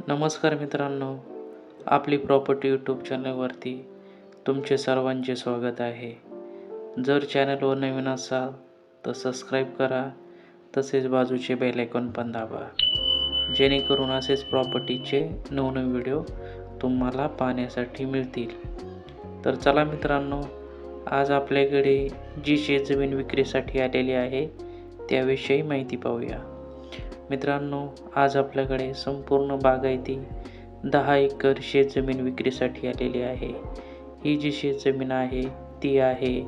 नमस्कार मित्रांनो, आपली प्रॉपर्टी यूट्यूब चॅनलवरती तुमचे सर्वांचे स्वागत आहे. जर चॅनलवर नवीन असाल तर सबस्क्राईब करा, तसेच बाजूचे बेल आयकॉन पण दाबा, जेणेकरून असेच प्रॉपर्टीचे नवनवीन व्हिडिओ तुम्हाला पाहण्यासाठी मिळतील. तर चला मित्रांनो, आज आपल्याकडे जी शेतजमीन विक्रीसाठी आलेली आहे त्याविषयी माहिती पाहूया. मित्रांनो, आज आपल्याकडे संपूर्ण बागायती 10 एकर शेतजमीन विक्रीसाठी आलेली आहे. ही जी शेतजमीन आहे ती आहे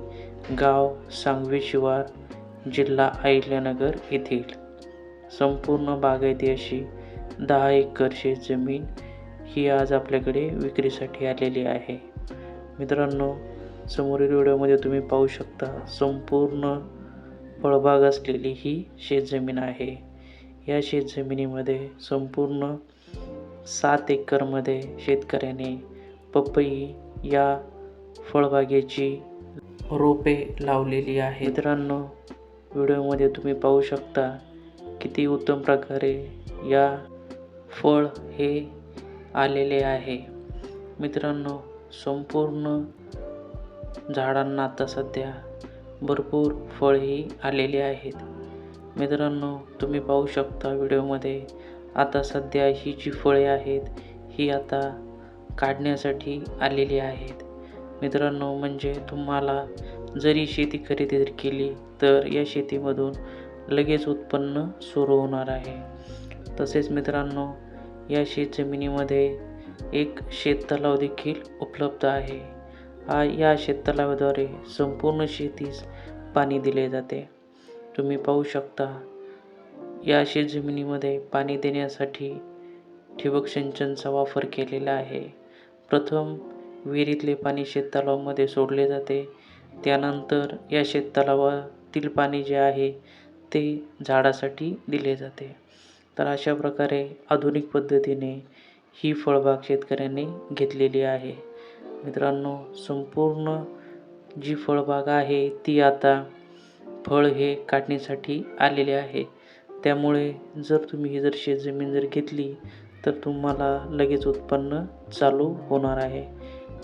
गाव सांगवी शिवार, जिल्हा अहिल्यानगर येथील. संपूर्ण बागायती अशी 10 एकर शेतजमीन ही आज आपल्याकडे विक्रीसाठी आलेली आहे. मित्रांनो, समोरील व्हिडिओमध्ये तुम्ही पाहू शकता संपूर्ण फळबाग असलेली ही शेतजमीन आहे. या शेतजमिनीमध्ये संपूर्ण 7 एकरमध्ये शेतकऱ्याने पपई या फळबागेची रोपे लावलेली आहे. मित्रांनो, व्हिडिओमध्ये तुम्ही पाहू शकता किती उत्तम प्रकारे या फळ हे आलेले आहे. मित्रांनो, संपूर्ण झाडांना आता सध्या भरपूर फळही आलेली आहेत. मित्रांनो, तुम्ही पाहू शकता व्हिडिओमध्ये आता सध्या ही जी फळे आहेत ही आता काढण्यासाठी आलेली आहेत. मित्रांनो, म्हणजे तुम्हाला जरी शेती खरेदी केली तर या शेतीमधून लगेच उत्पन्न सुरू होणार आहे. तसेच मित्रांनो, या शेतजमिनीमध्ये एक शेततलाव देखील उपलब्ध आहे. या शेततलावाद्वारे संपूर्ण शेतीस पाणी दिले जाते. तुम्ही पाहू शकता या शेतजमिनीमध्ये पाणी देण्यासाठी ठिबक सिंचनचा वापर केलेला आहे. प्रथम विहिरीतले पाणी शेततलावामध्ये सोडले जाते, त्यानंतर या शेततलावातील पाणी जे आहे ते झाडासाठी दिले जाते. तर अशा प्रकारे आधुनिक पद्धतीने ही फळबाग शेतकऱ्यांनी घेतलेली आहे. मित्रांनो, संपूर्ण जी फळबाग आहे ती आता फळ हे काढण्यासाठी आलेले आहे. त्यामुळे जर तुम्ही ही शेतजमीन घेतली तर तुम्हाला लगेच उत्पन्न चालू होणार आहे.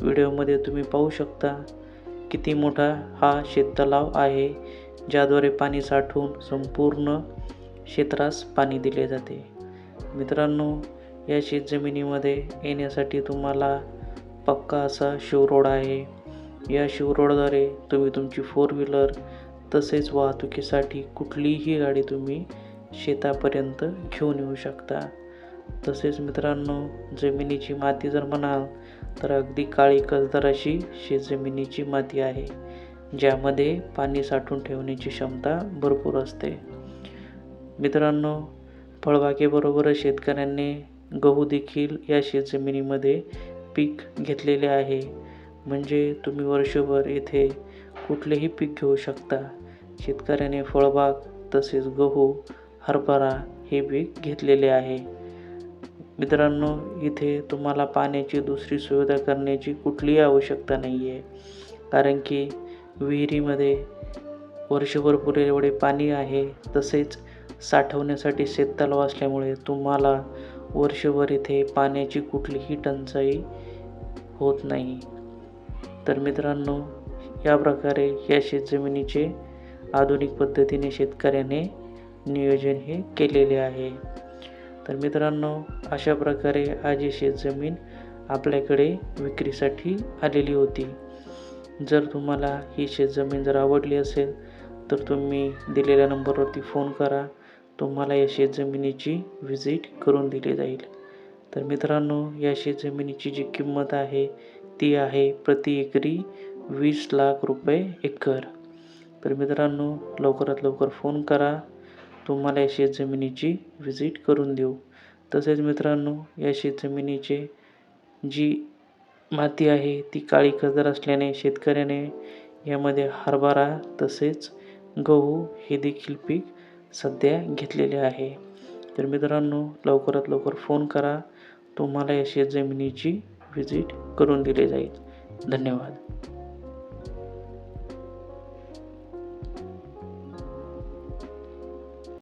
व्हिडिओमध्ये तुम्ही पाहू शकता किती मोठा हा शेततलाव आहे, ज्याद्वारे पाणी साठवून संपूर्ण क्षेत्रास पाणी दिले जाते. मित्रांनो, या शेतजमिनीमध्ये येण्यासाठी तुम्हाला पक्का असा शिवरोड आहे. या शिवरोडद्वारे तुम्ही तुमची 4 व्हीलर तसेच वाहतुकीसाठी कुठलीही गाडी तुम्ही शेतापर्यंत घेऊन येऊ शकता. तसेच मित्रांनो, जमिनीची माती जर म्हणाल तर अगदी काळी कसदार अशी शेतजमिनीची माती आहे, ज्यामध्ये पाणी साठवून ठेवण्याची क्षमता भरपूर असते. मित्रांनो, फळबागेबरोबरच शेतकऱ्यांनी गहू देखील या शेतजमिनीमध्ये पीक घेतलेले आहे. म्हणजे तुम्ही वर्षभर येथे कुठलेही पीक घेऊ शकता. शेतकऱ्याने फळबाग तसेच गहू, हरभरा हे पीक घेतलेले आहे. मित्रांनो, इथे तुम्हाला पाण्याची दुसरी सुविधा करण्याची कुठलीही आवश्यकता नाही आहे, कारण की विहिरीमध्ये वर्षभर पुरेल एवढे पाणी आहे. तसेच साठवण्यासाठी शेततलाव असल्यामुळे तुम्हाला वर्षभर इथे पाण्याची कुठलीही टंचाई होत नाही. तर मित्रांनो, या प्रकारे या शेतजमिनीचे आधुनिक पद्धतीने शेतकऱ्याने नियोजन हे केलेले आहे. तर मित्रांनो, अशा प्रकारे आज ही शेतजमीन आपल्याकडे विक्रीसाठी आलेली होती. जर तुम्हाला ही शेतजमीन जर आवडली असेल तर तुम्ही दिलेल्या नंबरवरती फोन करा. तुम्हाला या शेतजमिनीची व्हिजिट करून दिली जाईल. तर मित्रांनो, या शेतजमिनीची जी किंमत आहे ती आहे प्रति एकरी 20 लाख रुपये एकर. तर मित्रांनो, लवकरात लवकर फोन करा. तुम्हाला या शेतजमिनीची व्हिजिट करून देऊ. तसेच मित्रांनो, या शेतजमिनीची जी माती आहे ती काळी कसदार असल्याने शेतकऱ्याने यामध्ये हरभरा तसेच गहू हे देखील पीक सध्या घेतलेले आहे. तर मित्रांनो, लवकरात लवकर फोन करा. तुम्हाला या शेतजमिनीची व्हिजिट करून दिली जाईल. धन्यवाद.